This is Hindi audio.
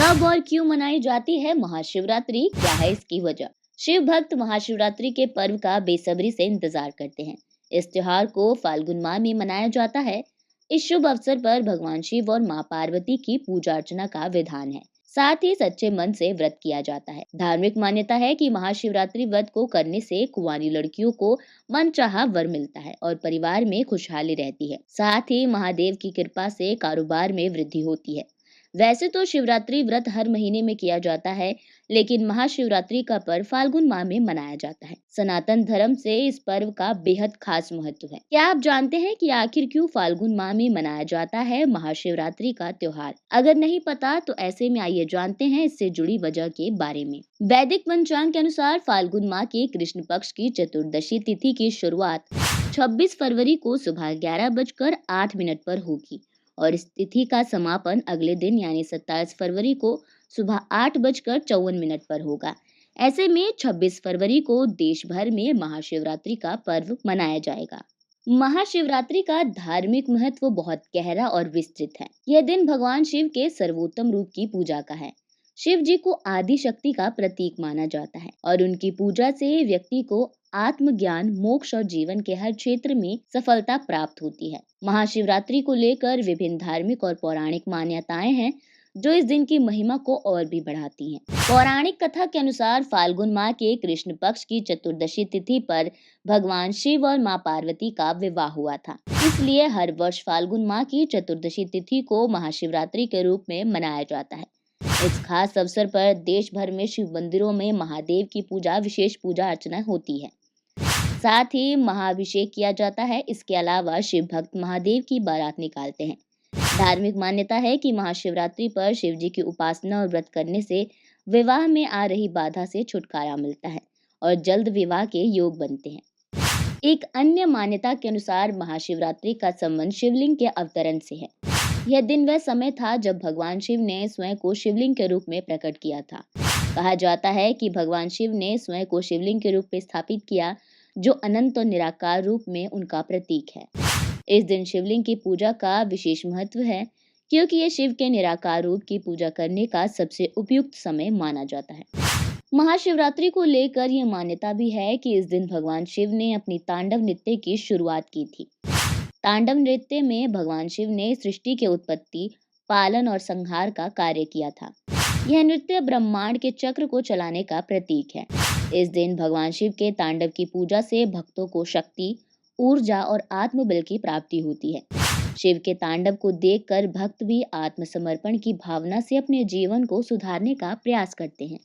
कब और क्यों मनाई जाती है महाशिवरात्रि, क्या है इसकी वजह? शिव भक्त महाशिवरात्रि के पर्व का बेसब्री से इंतजार करते हैं। इस त्योहार को फाल्गुन माह में मनाया जाता है। इस शुभ अवसर पर भगवान शिव और मां पार्वती की पूजा अर्चना का विधान है। साथ ही सच्चे मन से व्रत किया जाता है। धार्मिक मान्यता है कि महाशिवरात्रि व्रत को करने से कुंवारी लड़कियों को मनचाहा वर मिलता है और परिवार में खुशहाली रहती है। साथ ही महादेव की कृपा से कारोबार में वृद्धि होती है। वैसे तो शिवरात्रि व्रत हर महीने में किया जाता है, लेकिन महाशिवरात्रि का पर्व फाल्गुन माह में मनाया जाता है। सनातन धर्म से इस पर्व का बेहद खास महत्व है। क्या आप जानते हैं कि आखिर क्यों फाल्गुन माह में मनाया जाता है महाशिवरात्रि का त्योहार? अगर नहीं पता तो ऐसे में आइए जानते हैं इससे जुड़ी वजह के बारे में। वैदिक पंचांग के अनुसार फाल्गुन माह के कृष्ण पक्ष की चतुर्दशी तिथि की शुरुआत 26 फरवरी को सुबह 11:08 पर होगी और इस तिथि का समापन अगले दिन यानी 27 फरवरी को सुबह 8:54 पर होगा। ऐसे में 26 फरवरी को देश भर में महाशिवरात्रि का पर्व मनाया जाएगा। महाशिवरात्रि का धार्मिक महत्व बहुत गहरा और विस्तृत है। यह दिन भगवान शिव के सर्वोत्तम रूप की पूजा का है। शिव जी को आदि शक्ति का प्रतीक माना जाता है और उनकी पूजा से व्यक्ति को आत्मज्ञान, मोक्ष और जीवन के हर क्षेत्र में सफलता प्राप्त होती है। महाशिवरात्रि को लेकर विभिन्न धार्मिक और पौराणिक मान्यताएं हैं, जो इस दिन की महिमा को और भी बढ़ाती हैं। पौराणिक कथा के अनुसार फाल्गुन माह के कृष्ण पक्ष की चतुर्दशी तिथि पर भगवान शिव और मां पार्वती का विवाह हुआ था। इसलिए हर वर्ष फाल्गुन माह की चतुर्दशी तिथि को महाशिवरात्रि के रूप में मनाया जाता है। इस खास अवसर पर देश भर में शिव मंदिरों में महादेव की विशेष पूजा अर्चना होती है। साथ ही महाअभिषेक किया जाता है। इसके अलावा शिव भक्त महादेव की बारात निकालते हैं। धार्मिक मान्यता है कि महाशिवरात्रि पर शिव जी की उपासना और व्रत करने से विवाह में आ रही बाधा से छुटकारा मिलता है और जल्द विवाह के योग बनते हैं। एक अन्य मान्यता के अनुसार महाशिवरात्रि का संबंध शिवलिंग के अवतरण से है। यह दिन वह समय था जब भगवान शिव ने स्वयं को शिवलिंग के रूप में प्रकट किया था। कहा जाता है कि भगवान शिव ने स्वयं को शिवलिंग के रूप में स्थापित किया, जो अनंत और निराकार रूप में उनका प्रतीक है। इस दिन शिवलिंग की पूजा का विशेष महत्व है, क्योंकि ये शिव के निराकार रूप की पूजा करने का सबसे उपयुक्त समय माना जाता है। महाशिवरात्रि को लेकर यह मान्यता भी है कि इस दिन भगवान शिव ने अपनी तांडव नृत्य की शुरुआत की थी। तांडव नृत्य में भगवान शिव ने सृष्टि के उत्पत्ति, पालन और संहार का कार्य किया था। यह नृत्य ब्रह्मांड के चक्र को चलाने का प्रतीक है। इस दिन भगवान शिव के तांडव की पूजा से भक्तों को शक्ति, ऊर्जा और आत्मबल की प्राप्ति होती है। शिव के तांडव को देखकर भक्त भी आत्मसमर्पण की भावना से अपने जीवन को सुधारने का प्रयास करते हैं।